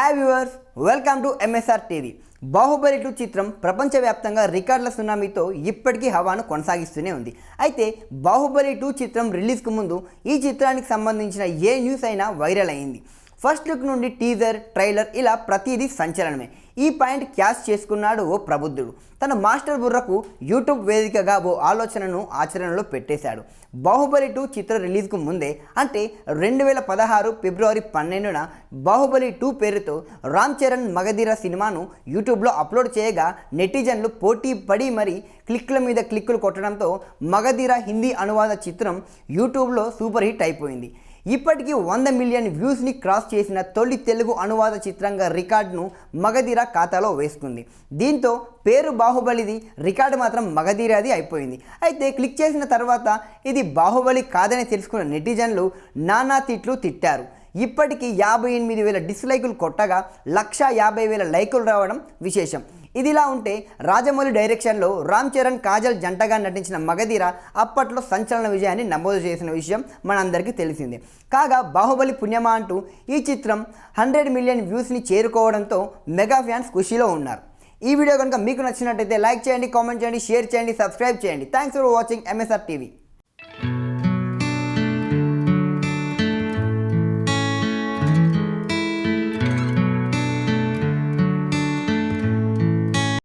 Hi viewers, welcome to MSR TV. Baahubali 2 చిత్రం ప్రపంచవ్యాప్తంగా రికార్డుల సునామీతో ఇప్పటికీ హవాను కొనసాగిస్తూనే ఉంది. అయితే బాహుబలి 2 చిత్రం రిలీజ్కు ముందు ఈ చిత్రానికి సంబంధించిన ఏ న్యూస్ అయినా వైరల్ అయింది. ఫస్ట్ లుక్ నుండి టీజర్, ట్రైలర్ ఇలా ప్రతిదీ సంచలనమే. ఈ పాయింట్ క్యాష్ చేసుకున్నాడు ఓ ప్రబుద్ధుడు. తన మాస్టర్ బుర్రకు యూట్యూబ్ వేదికగా ఓ ఆలోచనను ఆచరణలో పెట్టేశాడు. బాహుబలి 2 చిత్ర రిలీజ్కు ముందే అంటే 2016 ఫిబ్రవరి 12న బాహుబలి 2 పేరుతో రామ్ చరణ్ మగధీర సినిమాను యూట్యూబ్లో అప్లోడ్ చేయగా నెటిజన్లు పోటీ పడి మరీ క్లిక్ల మీద క్లిక్కులు కొట్టడంతో మగధీర హిందీ అనువాద చిత్రం యూట్యూబ్లో సూపర్ హిట్ అయిపోయింది. ఇప్పటికీ 100 మిలియన్ వ్యూస్ని క్రాస్ చేసిన తొలి తెలుగు అనువాద చిత్రంగా రికార్డును మగధీర ఖాతాలో వేసుకుంది. దీంతో పేరు బాహుబలిది, రికార్డు మాత్రం మగధీరది అయిపోయింది. అయితే క్లిక్ చేసిన తర్వాత ఇది బాహుబలి కాదని తెలుసుకున్న నెటిజన్లు నానా తిట్లు తిట్టారు. ఇప్పటికీ 58,000 డిస్లైకులు కొట్టగా 150,000 లైకులు రావడం విశేషం. ఇదిలా ఉంటే రాజమౌళి డైరెక్షన్లో రామ్ చరణ్, కాజల్ జంటగా నటించిన మగధీర అప్పట్లో సంచలన విజయాన్ని నమోదు చేసిన విషయం మనందరికీ తెలిసిందే. కాగా బాహుబలి పుణ్యమా అంటూ ఈ చిత్రం 100 మిలియన్ వ్యూస్ని చేరుకోవడంతో మెగా ఫ్యాన్స్ ఖుషీలో ఉన్నారు. ఈ వీడియో కనుక మీకు నచ్చినట్టయితే లైక్ చేయండి, కామెంట్ చేయండి, షేర్ చేయండి, సబ్స్క్రైబ్ చేయండి. Thanks for watching MSR TV.